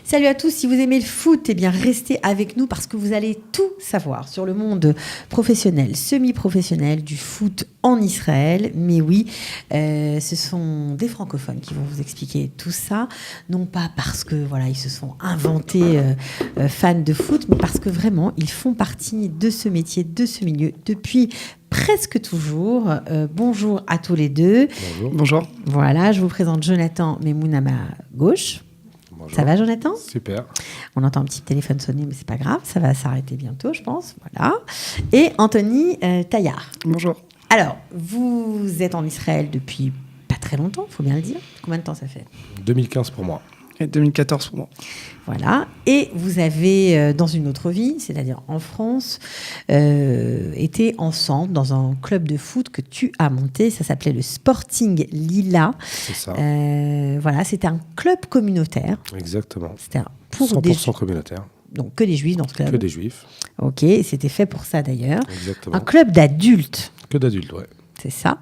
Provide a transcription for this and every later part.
Salut à tous, si vous aimez le foot, eh bien restez avec nous parce que vous allez tout savoir sur le monde professionnel, semi-professionnel du foot en Israël. Mais oui, ce sont des francophones qui vont vous expliquer tout ça, non pas parce que voilà, ils se sont inventés fans de foot, mais parce que vraiment, ils font partie de ce métier, de ce milieu depuis presque toujours. Bonjour à tous les deux. Bonjour. Bonjour. Voilà, je vous présente Jonathan Memoun à ma gauche. Bonjour. Ça va, Jonathan ? Super. On entend un petit téléphone sonner, mais c'est pas grave, ça va s'arrêter bientôt, je pense. Voilà. Et Anthony Taillard. Bonjour. Alors, vous êtes en Israël depuis pas très longtemps, il faut bien le dire. Combien de temps ça fait ? 2015 pour moi. Et 2014 pour moi. Voilà. Et vous avez, dans une autre vie, c'est-à-dire en France, été ensemble dans un club de foot que tu as monté. Ça s'appelait le Sporting Lila. C'est ça. Voilà, c'était un club communautaire. Exactement. C'était pour 100% communautaire. Donc que des juifs dans ce club. Que des juifs. Ok, c'était fait pour ça d'ailleurs. Exactement. Un club d'adultes. Que d'adultes, ouais. C'est ça.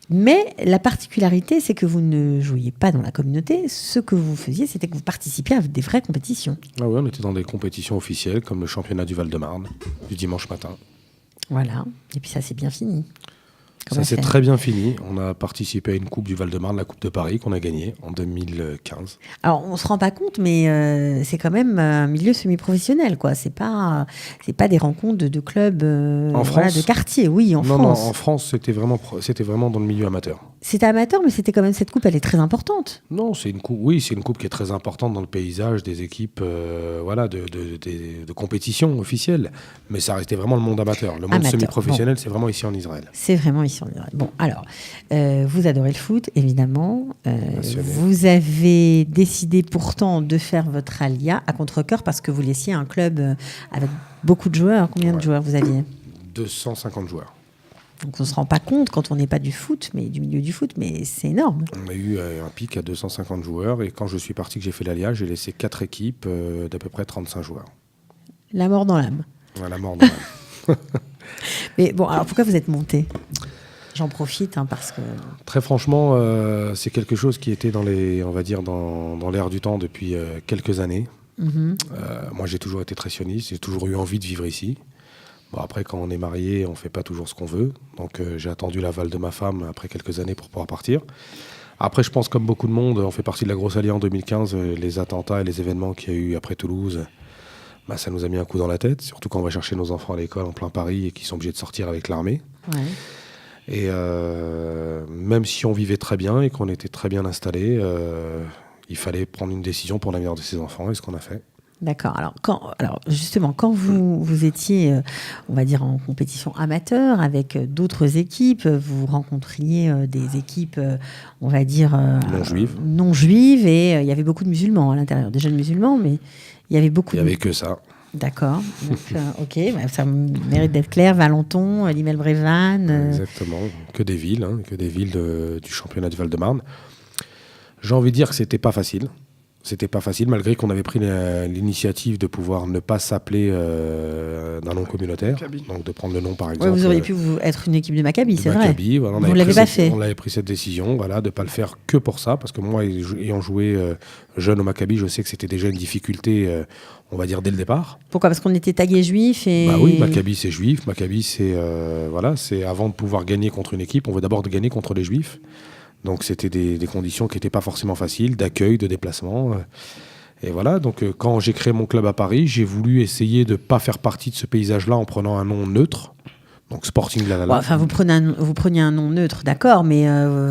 Mais la particularité, c'est que vous ne jouiez pas dans la communauté. Ce que vous faisiez, c'était que vous participiez à des vraies compétitions. Ah ouais, on était dans des compétitions officielles comme le championnat du Val-de-Marne du dimanche matin. Voilà. Et puis ça, c'est bien fini. Ça s'est très bien fini. On a participé à une coupe du Val-de-Marne, la Coupe de Paris, qu'on a gagnée en 2015. Alors, on ne se rend pas compte, mais c'est quand même un milieu semi-professionnel, quoi. C'est pas des rencontres de clubs en France, de quartier, oui, en France. Non, en France, c'était vraiment dans le milieu amateur. C'était amateur, mais c'était quand même cette coupe, elle est très importante. Non, c'est une coupe. Oui, c'est une coupe qui est très importante dans le paysage des équipes, de compétition officielle. Mais ça restait vraiment le monde amateur. Le monde semi-professionnel, c'est vraiment ici en Israël. C'est vraiment ici en Israël. Bon, alors, vous adorez le foot, évidemment. Vous avez décidé pourtant de faire votre alia à contre-cœur parce que vous laissiez un club avec beaucoup de joueurs. Combien de joueurs vous aviez ? 250 joueurs. Donc on ne se rend pas compte quand on n'est pas du foot, mais du milieu du foot, mais c'est énorme. On a eu un pic à 250 joueurs et quand je suis parti, que j'ai fait l'ALIA, j'ai laissé 4 équipes d'à peu près 35 joueurs. La mort dans l'âme. Ouais, la mort dans l'âme. Mais bon, alors pourquoi vous êtes monté ? J'en profite parce que... Très franchement, c'est quelque chose qui était dans l'air du temps depuis quelques années. Mm-hmm. Moi, j'ai toujours été très sioniste, j'ai toujours eu envie de vivre ici. Bon, après, quand on est marié, on ne fait pas toujours ce qu'on veut. Donc, j'ai attendu l'aval de ma femme après quelques années pour pouvoir partir. Après, je pense comme beaucoup de monde, on fait partie de la grosse alliance en 2015. Les attentats et les événements qu'il y a eu après Toulouse, ça nous a mis un coup dans la tête. Surtout quand on va chercher nos enfants à l'école en plein Paris et qu'ils sont obligés de sortir avec l'armée. Ouais. Et même si on vivait très bien et qu'on était très bien installés, il fallait prendre une décision pour l'avenir de ses enfants. Et ce qu'on a fait. D'accord. Alors justement, quand vous étiez, on va dire, en compétition amateur avec d'autres équipes, vous rencontriez des équipes, on va dire, non juives, et il y avait beaucoup de musulmans à l'intérieur. Des jeunes musulmans, mais il y avait beaucoup. Il n'y avait que ça. D'accord. Donc, ok, ça mérite d'être clair. Valenton, Limel-Brévannes. Exactement. Que des villes du championnat du Val-de-Marne. J'ai envie de dire que c'était pas facile. C'était pas facile, malgré qu'on avait pris l'initiative de pouvoir ne pas s'appeler d'un nom communautaire. Donc de prendre le nom, par exemple. Ouais, vous auriez pu être une équipe de Maccabi, c'est vrai. Voilà, vous ne l'avez pas fait. On avait pris cette décision, de ne pas le faire que pour ça. Parce que moi, ayant joué jeune au Maccabi, je sais que c'était déjà une difficulté, on va dire, dès le départ. Pourquoi ? Parce qu'on était tagué juif et... Bah oui, Maccabi, c'est juif. Maccabi, c'est avant de pouvoir gagner contre une équipe, on veut d'abord gagner contre les juifs. Donc c'était des conditions qui n'étaient pas forcément faciles, d'accueil, de déplacement. Et voilà, donc quand j'ai créé mon club à Paris, j'ai voulu essayer de ne pas faire partie de ce paysage-là en prenant un nom neutre. Donc Sporting Lala. Ouais, enfin, vous preniez un nom neutre, d'accord, mais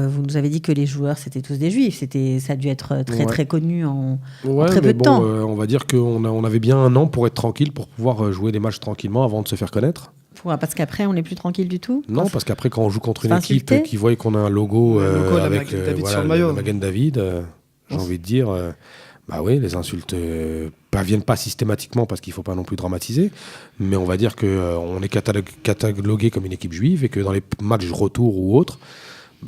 vous nous avez dit que les joueurs, c'était tous des juifs. Ça a dû être très connu en très peu de temps. On va dire qu'on avait bien un an pour être tranquille, pour pouvoir jouer des matchs tranquillement avant de se faire connaître. Parce qu'après, on n'est plus tranquille du tout ? Non, parce qu'après, quand on joue contre une équipe qui voit qu'on a un logo avec le Magen David, j'ai envie de dire, les insultes viennent pas systématiquement parce qu'il ne faut pas non plus dramatiser, mais on va dire qu'on est catalogué comme une équipe juive et que dans les matchs retour ou autres,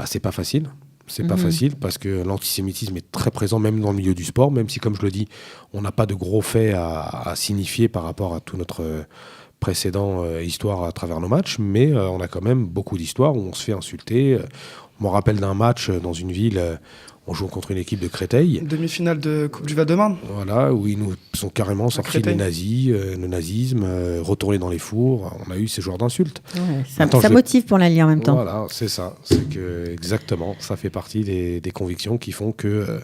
c'est pas facile. C'est pas facile parce que l'antisémitisme est très présent même dans le milieu du sport, même si, comme je le dis, on n'a pas de gros faits à signifier par rapport à tout notre... précédent histoire à travers nos matchs, mais on a quand même beaucoup d'histoires où on se fait insulter, Je me rappelle d'un match dans une ville, on joue contre une équipe de Créteil. Demi-finale de Coupe du Val-de-Marne. Voilà, où ils nous sont carrément sortis les nazis, le nazisme, retournés dans les fours. On a eu ces genres d'insultes. Ouais, ça motive pour l'allier en même temps. Voilà, c'est ça. C'est que, exactement, ça fait partie des convictions qui font que,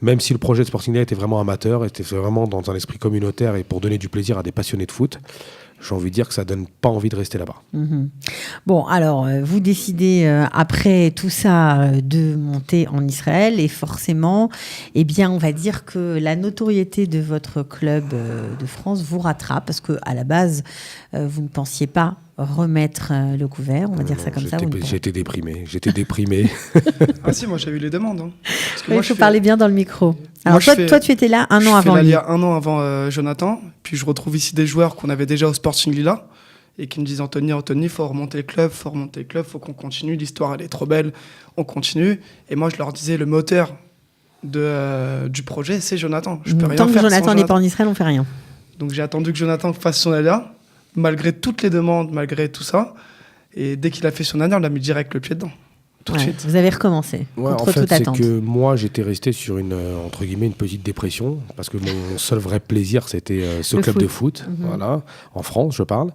même si le projet de Sporting était vraiment amateur, était vraiment dans un esprit communautaire et pour donner du plaisir à des passionnés de foot, j'ai envie de dire que ça donne pas envie de rester là-bas. Mmh. Bon, alors, vous décidez, après tout ça, de monter en Israël et forcément, eh bien, on va dire que la notoriété de votre club de France vous rattrape parce qu'à la base, vous ne pensiez pas remettre le couvert, on va dire ça comme ça. J'étais déprimé. Ah si, moi j'ai eu les demandes. Hein. Parce que il faut parler bien dans le micro. Alors toi, tu étais là un an avant lui. Je fais un an avant Jonathan, puis je retrouve ici des joueurs qu'on avait déjà au Sporting Lila et qui me disent Anthony, faut remonter le club, faut qu'on continue, l'histoire elle est trop belle, on continue. Et moi je leur disais le moteur du projet c'est Jonathan. Je peux rien Tant que faire Jonathan n'est pas en Israël, on fait rien. Donc j'ai attendu que Jonathan fasse son alia, malgré toutes les demandes, malgré tout ça. Et dès qu'il a fait son alia, on l'a mis direct le pied dedans. Tout de suite. Vous avez recommencé contre toute c'est attente. que moi j'étais resté sur entre guillemets une petite dépression parce que mon seul vrai plaisir c'était ce club de foot, voilà, en France je parle.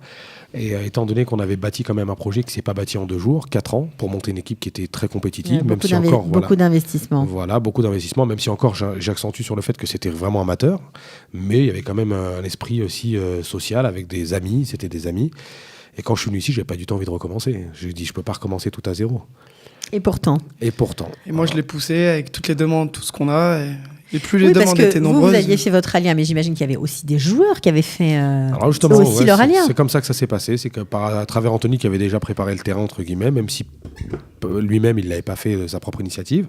Et étant donné qu'on avait bâti quand même un projet qui s'est pas bâti en 2 jours, 4 ans pour monter une équipe qui était très compétitive, même si encore beaucoup d'investissements. Voilà, beaucoup d'investissements, même si encore j'accentue sur le fait que c'était vraiment amateur, mais il y avait quand même un esprit aussi social avec des amis, c'était des amis. Et quand je suis venu ici, j'avais pas du tout envie de recommencer. J'ai dit je peux pas recommencer tout à zéro. Et pourtant. Et moi, je l'ai poussé avec toutes les demandes, tout ce qu'on a. Et plus les demandes étaient nombreuses. Vous aviez fait votre alia, mais j'imagine qu'il y avait aussi des joueurs qui avaient fait Alors justement, aussi leur alia. C'est comme ça que ça s'est passé. C'est que à travers Anthony qui avait déjà préparé le terrain, entre guillemets, même si lui-même, il ne l'avait pas fait de sa propre initiative.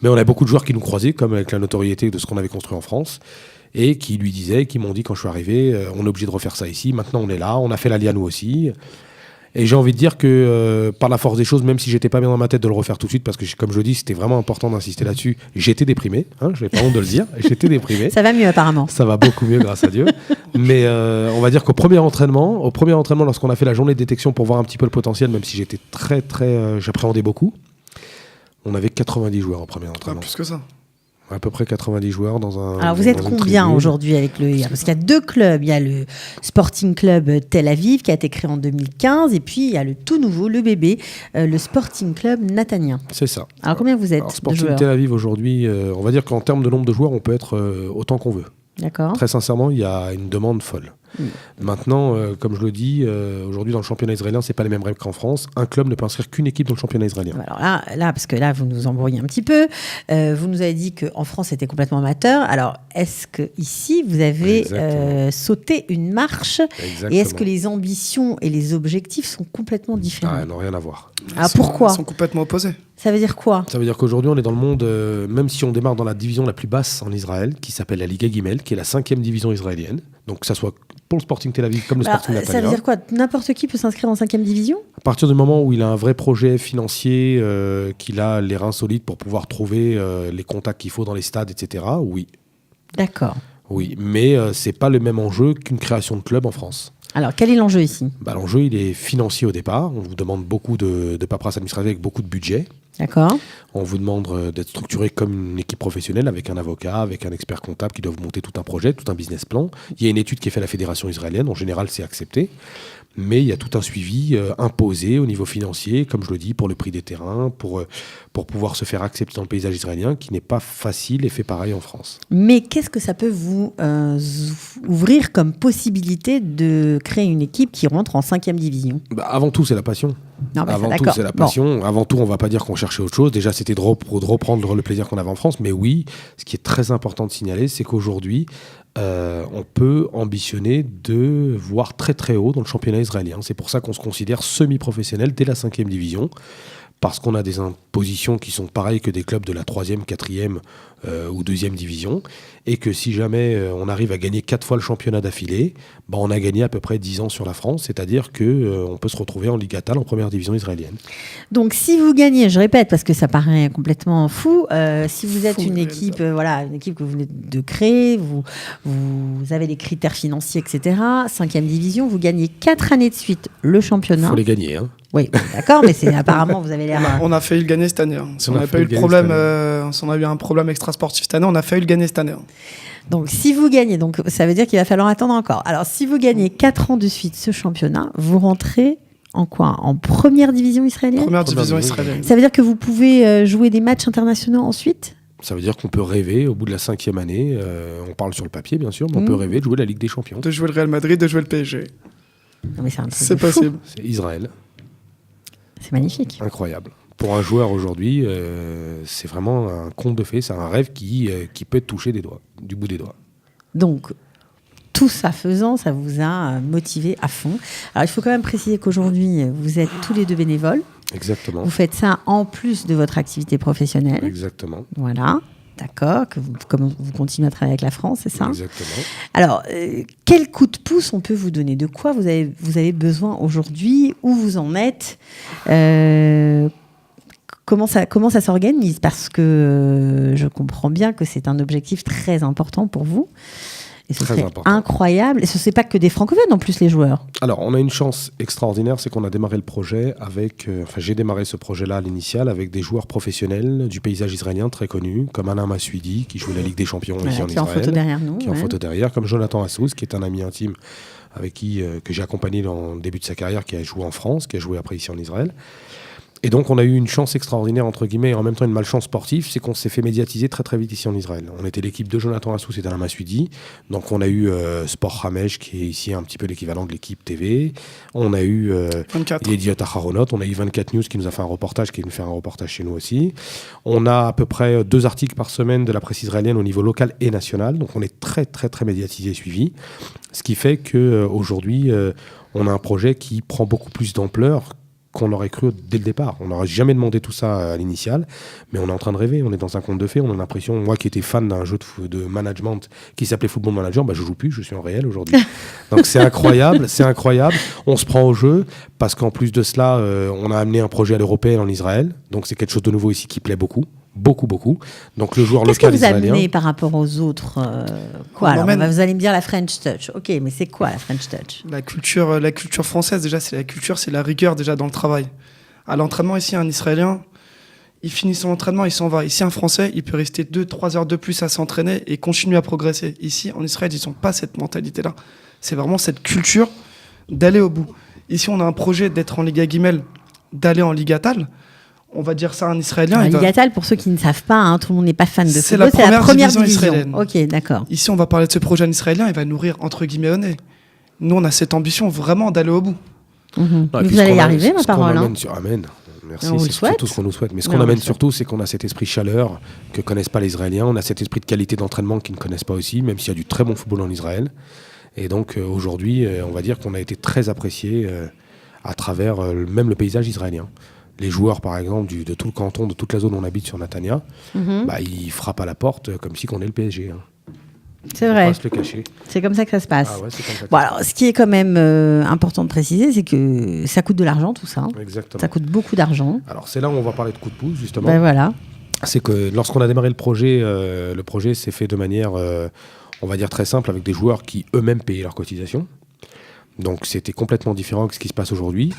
Mais on a beaucoup de joueurs qui nous croisaient, comme avec la notoriété de ce qu'on avait construit en France. Et qui lui disaient, qui m'ont dit quand je suis arrivé, on est obligé de refaire ça ici. Maintenant, on est là. On a fait l'alia nous aussi. Et j'ai envie de dire que par la force des choses, même si j'étais pas bien dans ma tête de le refaire tout de suite, parce que comme je le dis, c'était vraiment important d'insister là-dessus, j'étais déprimé, je n'ai pas honte de le dire, j'étais déprimé. Ça va mieux apparemment. Ça va beaucoup mieux grâce à Dieu. Mais on va dire qu'au premier entraînement, lorsqu'on a fait la journée de détection pour voir un petit peu le potentiel, même si j'étais j'appréhendais beaucoup, on avait 90 joueurs au premier entraînement. Plus que ça. À peu près 90 joueurs dans un. Alors vous êtes combien aujourd'hui avec le IR ? Parce qu'il y a 2 clubs. Il y a le Sporting Club Tel Aviv qui a été créé en 2015 et puis il y a le tout nouveau, le bébé, le Sporting Club Natanien. C'est ça. Alors combien vous êtes ? Alors, Sporting Tel Aviv aujourd'hui, on va dire qu'en termes de nombre de joueurs, on peut être autant qu'on veut. D'accord. Très sincèrement, il y a une demande folle. Maintenant, comme je le dis, aujourd'hui dans le championnat israélien, c'est pas les mêmes règles qu'en France. Un club ne peut inscrire qu'une équipe dans le championnat israélien. Alors là, parce que là, vous nous embrouillez un petit peu. Vous nous avez dit qu'en France, c'était complètement amateur. Alors, est-ce que ici, vous avez sauté une marche ? Exactement. Et est-ce que les ambitions et les objectifs sont complètement différents ? Elles n'ont rien à voir. Alors pourquoi ? Ils sont complètement opposés. Ça veut dire quoi ? Ça veut dire qu'aujourd'hui, on est dans le monde, même si on démarre dans la division la plus basse en Israël, qui s'appelle la Liga Gimel, qui est la 5e division israélienne. Donc, que ça soit pour le Sporting Tel Aviv comme le Sporting Natanien. Ça veut dire quoi ? N'importe qui peut s'inscrire en 5e division ? À partir du moment où il a un vrai projet financier, qu'il a les reins solides pour pouvoir trouver les contacts qu'il faut dans les stades, etc., oui. D'accord. Oui, mais c'est pas le même enjeu qu'une création de club en France. Alors, quel est l'enjeu ici ? L'enjeu, il est financier au départ. On vous demande beaucoup de paperasse administrative avec beaucoup de budget. D'accord. On vous demande d'être structuré comme une équipe professionnelle avec un avocat, avec un expert comptable qui doit vous monter tout un projet, tout un business plan. Il y a une étude qui est faite à la fédération israélienne. En général, c'est accepté. Mais il y a tout un suivi imposé au niveau financier, comme je le dis, pour le prix des terrains, pour pouvoir se faire accepter dans le paysage israélien, qui n'est pas facile et fait pareil en France. Mais qu'est-ce que ça peut vous ouvrir comme possibilité de créer une équipe qui rentre en 5e division ? Avant tout, c'est la passion. Non, avant tout, c'est la passion. Bon. Avant tout, on ne va pas dire qu'on cherchait autre chose. Déjà, c'était de reprendre le plaisir qu'on avait en France. Mais oui, ce qui est très important de signaler, c'est qu'aujourd'hui, on peut ambitionner de voir très très haut dans le championnat israélien. C'est pour ça qu'on se considère semi-professionnel dès la 5e division, parce qu'on a des impositions qui sont pareilles que des clubs de la 3e, 4e ou 2e division, et que si jamais on arrive à gagner 4 fois le championnat d'affilée, on a gagné à peu près 10 ans sur la France, c'est-à-dire qu'on peut se retrouver en Ligue Atal, en première division israélienne. Donc si vous gagnez, je répète, parce que ça paraît complètement fou, si vous êtes une équipe, une équipe que vous venez de créer, vous avez les critères financiers, etc., 5e division, vous gagnez 4 années de suite le championnat. Il faut les gagner, hein. Oui, d'accord, mais apparemment, vous avez l'air... On a failli le gagner cette année. Si on n'a pas eu de problème, si on a eu un problème extra-sportif cette année, on a failli le gagner cette année. Donc, si vous gagnez, donc, ça veut dire qu'il va falloir attendre encore. Alors, si vous gagnez 4 ans de suite ce championnat, vous rentrez en quoi? En première division israélienne? Première division israélienne. Ça veut dire que vous pouvez jouer des matchs internationaux ensuite? Ça veut dire qu'on peut rêver, au bout de la 5e année, on parle sur le papier bien sûr, mais on peut rêver de jouer la Ligue des Champions. De jouer le Real Madrid, de jouer le PSG. Non, mais c'est possible. C'est Israël. C'est magnifique. Incroyable. Pour un joueur aujourd'hui, c'est vraiment un conte de fées, c'est un rêve qui peut être touché du bout des doigts. Donc, tout ça faisant, ça vous a motivé à fond. Alors, il faut quand même préciser qu'aujourd'hui, vous êtes tous les deux bénévoles. Exactement. Vous faites ça en plus de votre activité professionnelle. Exactement. Voilà. D'accord, comme vous continuez à travailler avec la France, c'est ça? Exactement. Alors, quel coup de pouce on peut vous donner? De quoi vous avez besoin aujourd'hui? Où vous en êtes? Comment ça s'organise? Parce que je comprends bien que c'est un objectif très important pour vous. Et ce serait incroyable. Et ce n'est pas que des francophones en plus, les joueurs. Alors, on a une chance extraordinaire, c'est qu'on a démarré le projet avec... j'ai démarré ce projet-là à l'initial avec des joueurs professionnels du paysage israélien très connus, comme Alain Massoudi, qui joue la Ligue des Champions ici en Israël. Qui est en photo derrière nous. Qui est en photo derrière, comme Jonathan Assous, qui est un ami intime avec que j'ai accompagné dans le début de sa carrière, qui a joué en France, qui a joué après ici en Israël. Et donc, on a eu une chance extraordinaire, entre guillemets, et en même temps une malchance sportive, c'est qu'on s'est fait médiatiser très très vite ici en Israël. On était l'équipe de Jonathan Assous et d'Alain Massoudi. Donc, on a eu Sport Hamesh, qui est ici un petit peu l'équivalent de l'équipe TV. On a eu Yediot Aharonot. On a eu 24 News qui nous a fait un reportage, qui nous fait un reportage chez nous aussi. On a à peu près 2 articles par semaine de la presse israélienne au niveau local et national. Donc, on est très très très médiatisé et suivi. Ce qui fait qu'aujourd'hui, on a un projet qui prend beaucoup plus d'ampleur qu'on l'aurait cru dès le départ. On n'aurait jamais demandé tout ça à l'initial, mais on est en train de rêver, on est dans un conte de fées, on a l'impression, moi qui étais fan d'un jeu de management qui s'appelait Football Manager, je joue plus, je suis en réel aujourd'hui. Donc c'est incroyable, on se prend au jeu, parce qu'en plus de cela, on a amené un projet à l'européenne en Israël, donc c'est quelque chose de nouveau ici qui plaît beaucoup. Beaucoup. Donc le joueur local israélien... Qu'est-ce que vous amenez par rapport aux autres vous allez me dire la French Touch. Ok, mais c'est quoi la French Touch? La culture française, déjà, c'est la rigueur déjà dans le travail. À l'entraînement, ici, un Israélien, il finit son entraînement, il s'en va. Ici, un Français, il peut rester 2-3 heures de plus à s'entraîner et continuer à progresser. Ici, en Israël, ils n'ont pas cette mentalité-là. C'est vraiment cette culture d'aller au bout. Ici, on a un projet d'être en Liga Gimel, d'aller en Liga Tal. On va dire ça en israélien. Liga Tal, pour ceux qui ne savent pas, tout le monde n'est pas fan de football. C'est la première division israélienne. Ok, d'accord. Ici, on va parler de ce projet en israélien, il va nourrir entre guillemets au nez. Nous, on a cette ambition vraiment d'aller au bout. Non, vous allez y arriver, ma parole. Amen. Merci, c'est tout ce qu'on nous souhaite. Mais ce qu'on amène surtout, c'est qu'on a cet esprit chaleur que ne connaissent pas les Israéliens. On a cet esprit de qualité d'entraînement qu'ils ne connaissent pas aussi, même s'il y a du très bon football en Israël. Et donc, aujourd'hui, on va dire qu'on a été très apprécié à travers même le paysage israélien. Les joueurs, par exemple, de tout le canton, de toute la zone où on habite sur Natania, ils frappent à la porte comme si on est le PSG. C'est vrai. On va se le cacher. C'est comme ça que ça se passe. Ah ouais, c'est comme ça. Alors, ce qui est quand même important de préciser, c'est que ça coûte de l'argent, tout ça. Exactement. Ça coûte beaucoup d'argent. Alors, c'est là où on va parler de coup de pouce, justement. Voilà. C'est que lorsqu'on a démarré le projet s'est fait de manière, on va dire, très simple, avec des joueurs qui eux-mêmes payaient leurs cotisations. Donc, c'était complètement différent de ce qui se passe aujourd'hui.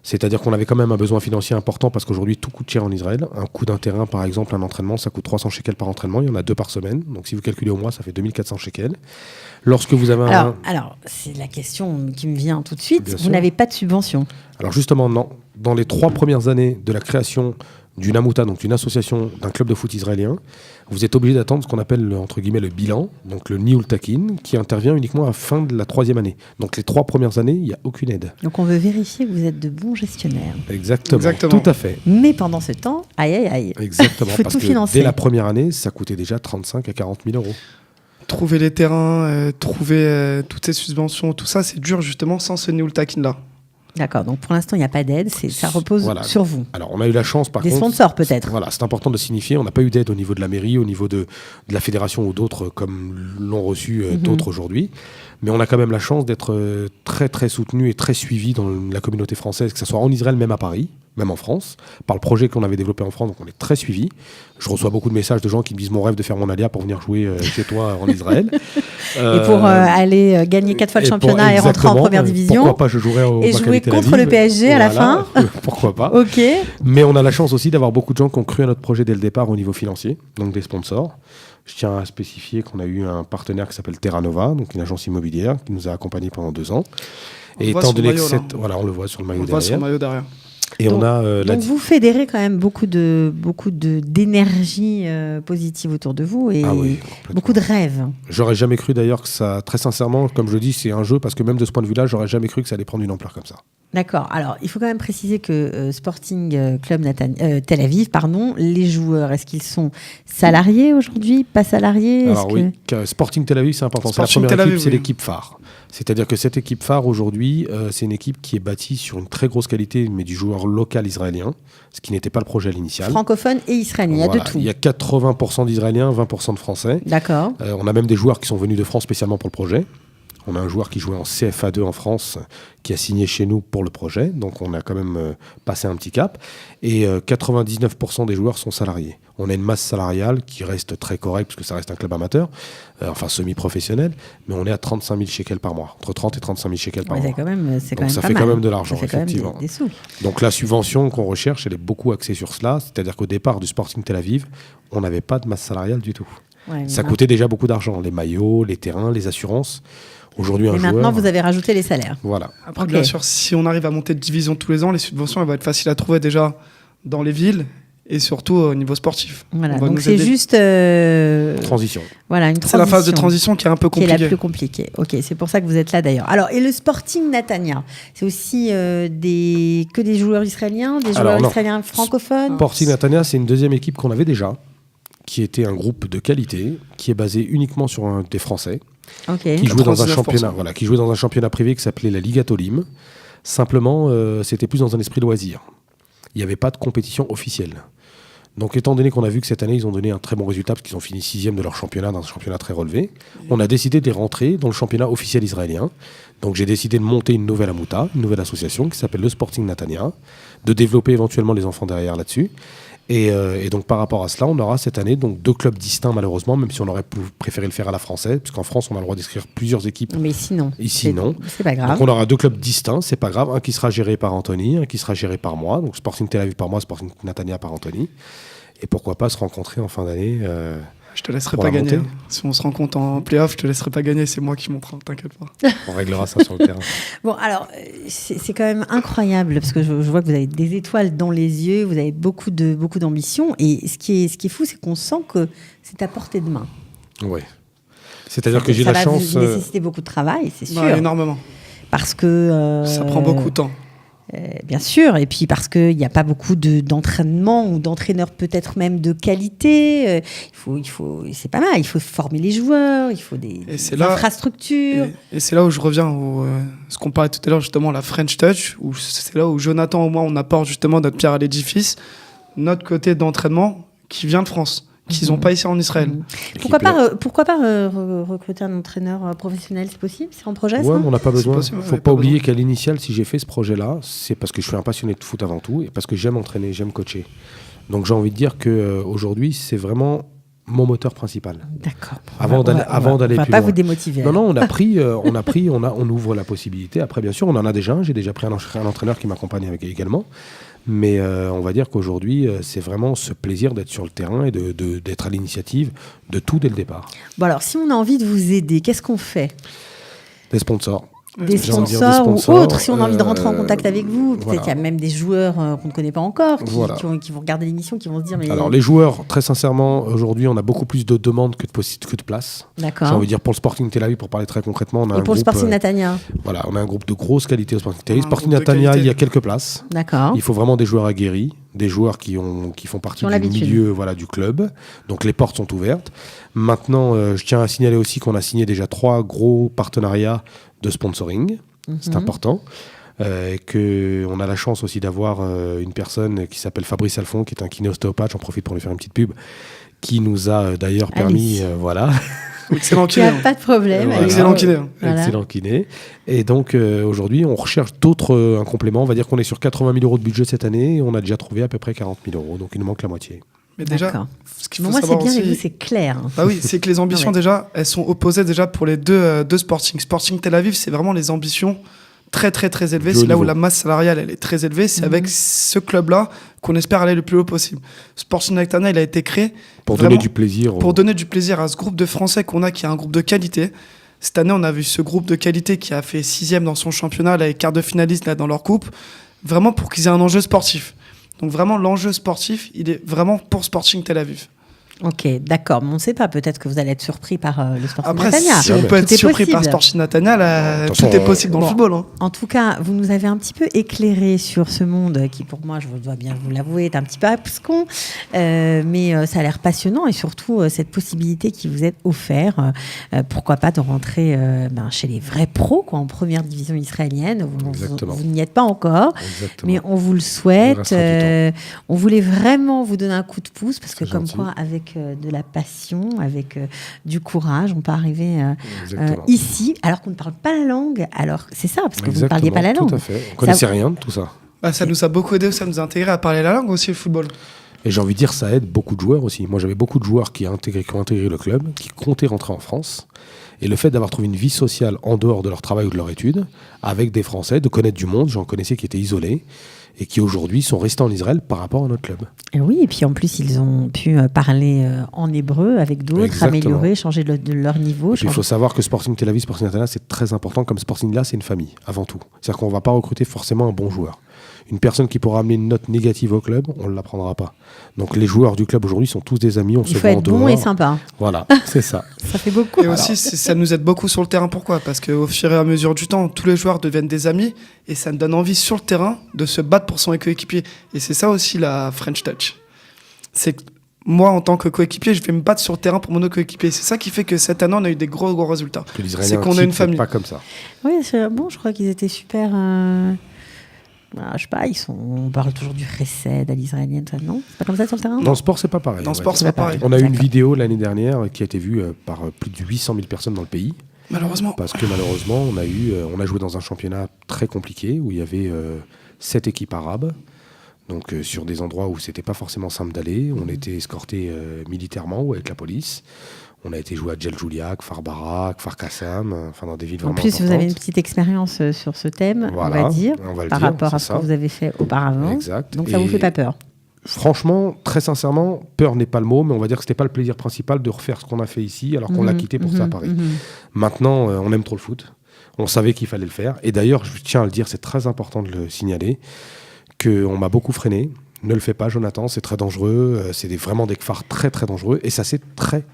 C'est-à-dire qu'on avait quand même un besoin financier important parce qu'aujourd'hui, tout coûte cher en Israël. Un coût d'un terrain, par exemple, un entraînement, ça coûte 300 shekels par entraînement. Il y en a 2 par semaine. Donc, si vous calculez au mois, ça fait 2400 shekels. Lorsque vous avez alors, c'est la question qui me vient tout de suite. Vous n'avez pas de subvention? Alors, justement, non. Dans les 3 premières années de la création d'une Amouta, donc d'une association d'un club de foot israélien, vous êtes obligé d'attendre ce qu'on appelle, entre guillemets, le bilan, donc le Niul Takin, qui intervient uniquement à la fin de la 3e année. Donc les 3 premières années, il n'y a aucune aide. Donc on veut vérifier que vous êtes de bons gestionnaires. Exactement. Tout à fait. Mais pendant ce temps, aïe. Exactement, il faut parce tout que financer. Dès la première année, ça coûtait déjà 35 à 40 000 euros. Trouver les terrains, trouver toutes ces subventions, tout ça, c'est dur justement sans ce Niul Takin-là. D'accord, donc pour l'instant, il n'y a pas d'aide, ça repose sur vous. Alors, on a eu la chance, par contre... Des sponsors, peut-être. Voilà, c'est important de signifier, on n'a pas eu d'aide au niveau de la mairie, au niveau de la fédération ou d'autres, comme l'ont reçu d'autres aujourd'hui. Mais on a quand même la chance d'être très, très soutenu et très suivi dans la communauté française, que ce soit en Israël, même à Paris. même en France, par le projet qu'on avait développé en France, donc on est très suivi. Je reçois beaucoup de messages de gens qui me disent mon rêve de faire mon alia pour venir jouer chez toi en Israël. Et pour aller gagner 4 fois le championnat et rentrer en première division. Pourquoi pas, je jouerai au et jouer contre le PSG à la fin. Pourquoi pas. Ok. Mais on a la chance aussi d'avoir beaucoup de gens qui ont cru à notre projet dès le départ au niveau financier, donc des sponsors. Je tiens à spécifier qu'on a eu un partenaire qui s'appelle Terra Nova, donc une agence immobilière qui nous a accompagnés pendant 2 ans. Et étant donné que voilà, on le voit sur le maillot derrière. Et donc, on a donc vous fédérez quand même beaucoup d'énergie positive autour de vous et beaucoup de rêves. J'aurais jamais cru d'ailleurs que ça, très sincèrement, comme je dis, c'est un jeu parce que même de ce point de vue-là, j'aurais jamais cru que ça allait prendre une ampleur comme ça. D'accord. Alors, il faut quand même préciser que Sporting Club Tel Aviv, les joueurs, est-ce qu'ils sont salariés aujourd'hui, pas salariés? Alors Sporting Tel Aviv, c'est important. C'est la première équipe, c'est l'équipe phare. C'est-à-dire que cette équipe phare aujourd'hui, c'est une équipe qui est bâtie sur une très grosse qualité, mais du joueur local israélien, ce qui n'était pas le projet à l'initial. Francophone et israélien, il y a de tout. Il y a 80% d'Israéliens, 20% de Français. D'accord. On a même des joueurs qui sont venus de France spécialement pour le projet. On a un joueur qui jouait en CFA2 en France qui a signé chez nous pour le projet. Donc on a quand même passé un petit cap. Et 99% des joueurs sont salariés. On a une masse salariale qui reste très correcte parce que ça reste un club amateur, enfin semi-professionnel. Mais on est à 35 000 shekels par mois. Entre 30 et 35 000 shekels par mois. Donc ça fait quand même de l'argent, effectivement. Des sous. Donc la subvention qu'on recherche, elle est beaucoup axée sur cela. C'est-à-dire qu'au départ du Sporting Tel Aviv, on n'avait pas de masse salariale du tout. Ouais, ça coûtait déjà beaucoup d'argent. Les maillots, les terrains, les assurances. Aujourd'hui, et maintenant, vous avez rajouté les salaires. Voilà. Après, bien sûr, si on arrive à monter de division tous les ans, les subventions, elles vont être faciles à trouver déjà dans les villes et surtout au niveau sportif. Voilà, donc c'est juste... Transition. Voilà, une transition. C'est la phase de transition qui est un peu compliquée. Qui est la plus compliquée. Ok, c'est pour ça que vous êtes là d'ailleurs. Alors, et le Sporting Netanya, c'est aussi que des joueurs israéliens, des joueurs israéliens francophones? Sporting Netanya, c'est une deuxième équipe qu'on avait déjà, qui était un groupe de qualité, qui est basé uniquement sur des Français. Qui jouait dans un championnat privé qui s'appelait la Liga Tolim. Simplement, c'était plus dans un esprit loisir. Il n'y avait pas de compétition officielle. Donc, étant donné qu'on a vu que cette année, ils ont donné un très bon résultat parce qu'ils ont fini 6e de leur championnat, dans un championnat très relevé, on a décidé de les rentrer dans le championnat officiel israélien. Donc, j'ai décidé de monter une nouvelle Amouta, une nouvelle association qui s'appelle le Sporting Netanya, de développer éventuellement les enfants derrière là-dessus. Et donc par rapport à cela, on aura cette année donc 2 clubs distincts malheureusement, même si on aurait préféré le faire à la française, puisqu'en France on a le droit d'inscrire plusieurs équipes. Mais ici non. Ici non. C'est pas grave. Donc on aura 2 clubs distincts, c'est pas grave. Un qui sera géré par Anthony, un qui sera géré par moi. Donc Sporting Tel Aviv par moi, Sporting Netanya par Anthony. Et pourquoi pas se rencontrer en fin d'année. Je te laisserai pas gagner. Si on se rencontre en play-off, je te laisserai pas gagner. C'est moi qui monterai, t'inquiète pas. On réglera ça sur le terrain. Bon, alors, c'est quand même incroyable parce que je vois que vous avez des étoiles dans les yeux, vous avez beaucoup d'ambition. Et ce qui est fou, c'est qu'on sent que c'est à portée de main. Oui. C'est-à-dire que j'ai la chance. Ça va nécessiter beaucoup de travail, c'est sûr. Ouais, énormément. Parce que. Ça prend beaucoup de temps. Bien sûr, et puis parce qu'il n'y a pas beaucoup d'entraînement ou d'entraîneurs peut-être même de qualité. C'est pas mal, il faut former les joueurs, il faut des infrastructures. Et c'est là où je reviens à ce qu'on parlait tout à l'heure, justement, la French Touch, où c'est là où Jonathan, au moins, on apporte justement notre pierre à l'édifice, notre côté d'entraînement qui vient de France, qu'ils n'ont pas ici en Israël. Pourquoi pas recruter un entraîneur professionnel, c'est possible? C'est en projet, ça? Ouais, mais on n'a pas besoin. Il ne faut pas oublier qu'à l'initial, si j'ai fait ce projet-là, c'est parce que je suis un passionné de foot avant tout et parce que j'aime entraîner, j'aime coacher. Donc j'ai envie de dire qu'aujourd'hui, c'est vraiment mon moteur principal. D'accord. Avant d'aller plus loin. On va pas vous démotiver. Non, on ouvre la possibilité. Après, bien sûr, on en a déjà un. J'ai déjà pris un entraîneur qui m'accompagne également. Mais on va dire qu'aujourd'hui, c'est vraiment ce plaisir d'être sur le terrain et d'être à l'initiative de tout dès le départ. Bon alors, si on a envie de vous aider, qu'est-ce qu'on fait? Des sponsors. Des sponsors ou autres, si on a envie de rentrer en contact avec vous. Peut-être qu'il y a même des joueurs qu'on ne connaît pas encore qui vont regarder l'émission, qui vont se dire... Mais... Alors les joueurs, très sincèrement, aujourd'hui, on a beaucoup plus de demandes que de places. D'accord. J'ai envie de dire pour le Sporting Tel Aviv, pour parler très concrètement, on a le Sporting Netanya. Voilà, on a un groupe de grosse qualité au Sporting Tel Aviv. Sporting Netanya, il y a quelques places. D'accord. Il faut vraiment des joueurs aguerris, des joueurs qui font partie du milieu du club. Donc les portes sont ouvertes. Maintenant, je tiens à signaler aussi qu'on a signé déjà 3 gros partenariats de sponsoring. C'est important. Qu'on a la chance aussi d'avoir une personne qui s'appelle Fabrice Alphon, qui est un kiné-ostéopathe, j'en profite pour lui faire une petite pub, qui nous a d'ailleurs permis Excellent kiné. Il n'y a pas de problème. Voilà. Excellent kiné. Voilà. Excellent kiné. Et donc, aujourd'hui, on recherche un complément. On va dire qu'on est sur 80 000 € de budget cette année et on a déjà trouvé à peu près 40 000 €. Donc, il nous manque la moitié. Mais déjà, ce qu'il faut moi, c'est bien aussi... avec vous, c'est clair. Bah oui, c'est que les ambitions, déjà, elles sont opposées déjà pour les deux Sporting. Sporting Tel Aviv, c'est vraiment les ambitions très, très, très élevées. C'est là où la masse salariale, elle est très élevée. C'est avec ce club-là qu'on espère aller le plus haut possible. Sporting Netanya, il a été créé pour donner du plaisir. Pour donner du plaisir à ce groupe de Français qu'on a, qui est un groupe de qualité. Cette année, on a vu ce groupe de qualité qui a fait 6e dans son championnat, là, et quart de finaliste là, dans leur coupe, vraiment pour qu'ils aient un enjeu sportif. Donc vraiment, l'enjeu sportif, il est vraiment pour Sporting Tel Aviv. Ok, d'accord. Mais on ne sait pas. Peut-être que vous allez être surpris par le Sporting Après, Netanya. Si on peut être surpris par Sporting Netanya, tout est possible dans le football. Hein. En tout cas, vous nous avez un petit peu éclairé sur ce monde qui, pour moi, je dois bien vous l'avouer, est un petit peu abscon. Mais ça a l'air passionnant et surtout cette possibilité qui vous est offerte. Pourquoi pas de rentrer chez les vrais pros, en première division israélienne. Vous n'y êtes pas encore. Exactement. Mais on vous le souhaite. On voulait vraiment vous donner un coup de pouce parce que, comme quoi, avec de la passion, avec du courage, on peut arriver ici, alors qu'on ne parle pas la langue. Alors, c'est ça, parce que vous ne parliez pas la langue. Tout à fait. On ne connaissait rien de tout ça. Bah, ça nous a beaucoup aidé, ça nous a intégré à parler la langue aussi, le football. Et j'ai envie de dire, ça aide beaucoup de joueurs aussi. Moi, j'avais beaucoup de joueurs qui ont intégré le club, qui comptaient rentrer en France. Et le fait d'avoir trouvé une vie sociale en dehors de leur travail ou de leur étude, avec des Français, de connaître du monde, j'en connaissais qui étaient isolés, et qui aujourd'hui sont restés en Israël par rapport à notre club. Et oui, et puis en plus, ils ont pu parler en hébreu avec d'autres, améliorer, changer de leur niveau. Il faut savoir que Sporting Tel Aviv, Sporting Netanya, c'est très important. Comme Sporting là, c'est une famille, avant tout. C'est-à-dire qu'on ne va pas recruter forcément un bon joueur. Une personne qui pourra amener une note négative au club, on ne la prendra pas. Donc les joueurs du club aujourd'hui sont tous des amis, on se voit en dehors. Il faut être bon et sympa. Voilà, c'est ça. Ça fait beaucoup. Et aussi, ça nous aide beaucoup sur le terrain. Pourquoi ? Parce qu'au fur et à mesure du temps, tous les joueurs deviennent des amis et ça nous donne envie sur le terrain de se battre pour son coéquipier. Et c'est ça aussi la French Touch. C'est que moi, en tant que coéquipier, je vais me battre sur le terrain pour mon coéquipier. C'est ça qui fait que cette année, on a eu des gros résultats. C'est qu'on a une famille. Pas comme ça. Oui, je crois qu'ils étaient super... je sais pas, on parle toujours du Chesed à l'israélienne, non ? C'est pas comme ça sur le terrain ? Dans le sport, c'est pas pareil. Dans le sport, c'est pas pareil. On a eu une vidéo l'année dernière qui a été vue par plus de 800 000 personnes dans le pays. Malheureusement. Parce que malheureusement, on a joué dans un championnat très compliqué où il y avait 7 équipes arabes. Donc sur des endroits où c'était pas forcément simple d'aller. On était escortés militairement ou avec la police. On a été joué à Djel Juliak, Kfar Barak, Kfar Kassam, dans des villes vraiment importantes. En plus, vous avez une petite expérience sur ce thème, voilà, on va dire, par rapport à ce que vous avez fait auparavant. Exact. Donc ça vous fait pas peur ? Franchement, très sincèrement, peur n'est pas le mot, mais on va dire que c'était pas le plaisir principal de refaire ce qu'on a fait ici, alors qu'on l'a quitté pour ça à Paris. Maintenant, on aime trop le foot. On savait qu'il fallait le faire. Et d'ailleurs, je tiens à le dire, c'est très important de le signaler, qu'on m'a beaucoup freiné. Ne le fais pas, Jonathan, c'est très dangereux. C'est vraiment des kfars très, très dangereux. Et ça s'est très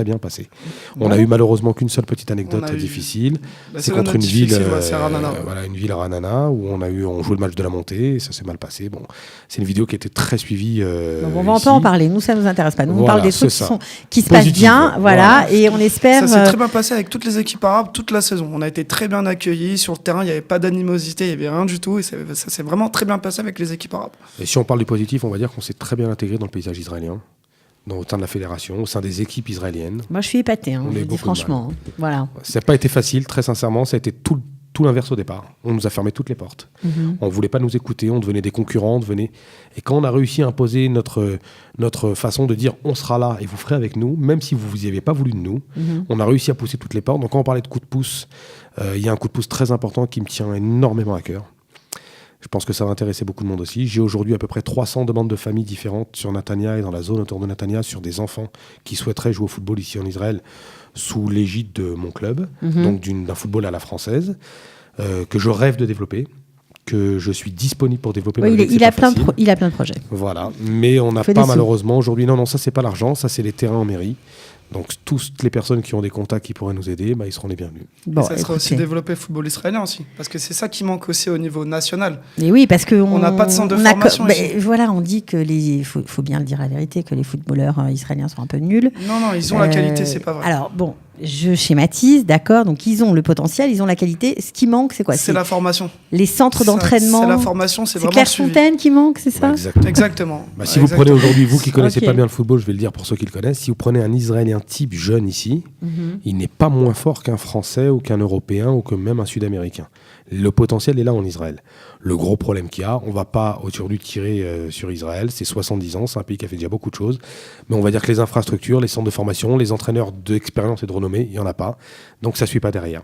bien passé. On a eu malheureusement qu'une seule petite anecdote difficile. C'est contre une ville, une ville Ranana, où on joue le match de la montée, et ça s'est mal passé. Bon, c'est une vidéo qui a été très suivie. On va en parler. Nous, ça nous intéresse pas. Nous, on parle des trucs qui se passent bien, et on espère. Ça s'est très bien passé avec toutes les équipes arabes toute la saison. On a été très bien accueillis sur le terrain. Il n'y avait pas d'animosité, il n'y avait rien du tout, et ça s'est vraiment très bien passé avec les équipes arabes. Et si on parle du positif, on va dire qu'on s'est très bien intégré dans le paysage israélien. Au sein de la fédération, au sein des équipes israéliennes. Moi, je suis épatée, je dis franchement. Voilà. Ça n'a pas été facile, très sincèrement. Ça a été tout l'inverse au départ. On nous a fermé toutes les portes. On ne voulait pas nous écouter, on devenait des concurrents. Et quand on a réussi à imposer notre façon de dire « on sera là et vous ferez avec nous », même si vous n'y avez pas voulu de nous, on a réussi à pousser toutes les portes. Donc quand on parlait de coup de pouce, il y a un coup de pouce très important qui me tient énormément à cœur. Je pense que ça va intéresser beaucoup de monde aussi. J'ai aujourd'hui à peu près 300 demandes de familles différentes sur Netanya et dans la zone autour de Netanya sur des enfants qui souhaiteraient jouer au football ici en Israël sous l'égide de mon club, donc d'un football à la française, que je rêve de développer, que je suis disponible pour développer. Il a plein de projets. Voilà, mais on n'a pas malheureusement aujourd'hui. Non, ça c'est pas l'argent, ça c'est les terrains en mairie. Donc toutes les personnes qui ont des contacts qui pourraient nous aider, ils seront les bienvenus. Bon, ça sera aussi développer le football israélien aussi, parce que c'est ça qui manque aussi au niveau national. Et oui, parce qu'on n'a pas de centre de formation ici. Voilà, on dit que faut bien le dire la vérité, que les footballeurs israéliens sont un peu nuls. Non, ils ont la qualité, c'est pas vrai. Alors bon, je schématise, d'accord. Donc ils ont le potentiel, ils ont la qualité. Ce qui manque, c'est quoi ? C'est la formation. Les centres d'entraînement. C'est la formation, c'est vraiment Clairefontaine qui manque, c'est ça ? Exactement. Si vous prenez aujourd'hui, vous qui connaissez pas bien le football, je vais le dire pour ceux qui le connaissent, si vous prenez un Israélien un type jeune ici, il n'est pas moins fort qu'un Français ou qu'un Européen ou que même un Sud-Américain. Le potentiel est là en Israël. Le gros problème qu'il y a, on ne va pas aujourd'hui tirer sur Israël, c'est 70 ans, c'est un pays qui a fait déjà beaucoup de choses, mais on va dire que les infrastructures, les centres de formation, les entraîneurs d'expérience et de renommée, il n'y en a pas, donc ça ne suit pas derrière.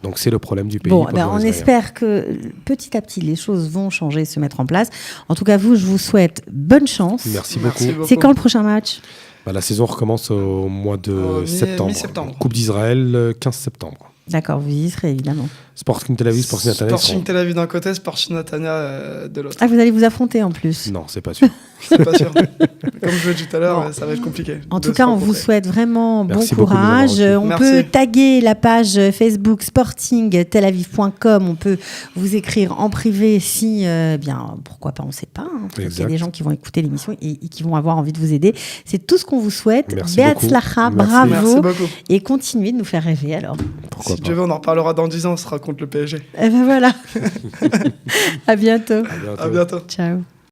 Donc c'est le problème du pays. Bon, on espère que petit à petit les choses vont changer, se mettre en place. En tout cas, je vous souhaite bonne chance. Merci beaucoup. C'est quand le prochain match ? La saison recommence au mois de septembre. Mi-septembre. Coupe d'Israël, 15 septembre. D'accord, vous y serez évidemment. Sporting Tel Aviv, Sporting Netanya. Sporting Tel Aviv d'un côté, Sporting Netanya de l'autre. Ah, vous allez vous affronter en plus ? Non, c'est pas sûr. C'est pas sûr. Comme je l'ai dit tout à l'heure, ça va être compliqué. En tout cas, on vous souhaite vraiment bon courage. On peut taguer la page Facebook sportingtelaviv.com. On peut vous écrire en privé si, pourquoi pas, on ne sait pas. Il y a des gens qui vont écouter l'émission et qui vont avoir envie de vous aider. C'est tout ce qu'on vous souhaite. Beatzlacha, bravo. Merci beaucoup. Et continuez de nous faire rêver alors. Pourquoi si Dieu veut, on en reparlera dans 10 ans, on sera contre le PSG. Et ben voilà. À bientôt. À bientôt. Ciao.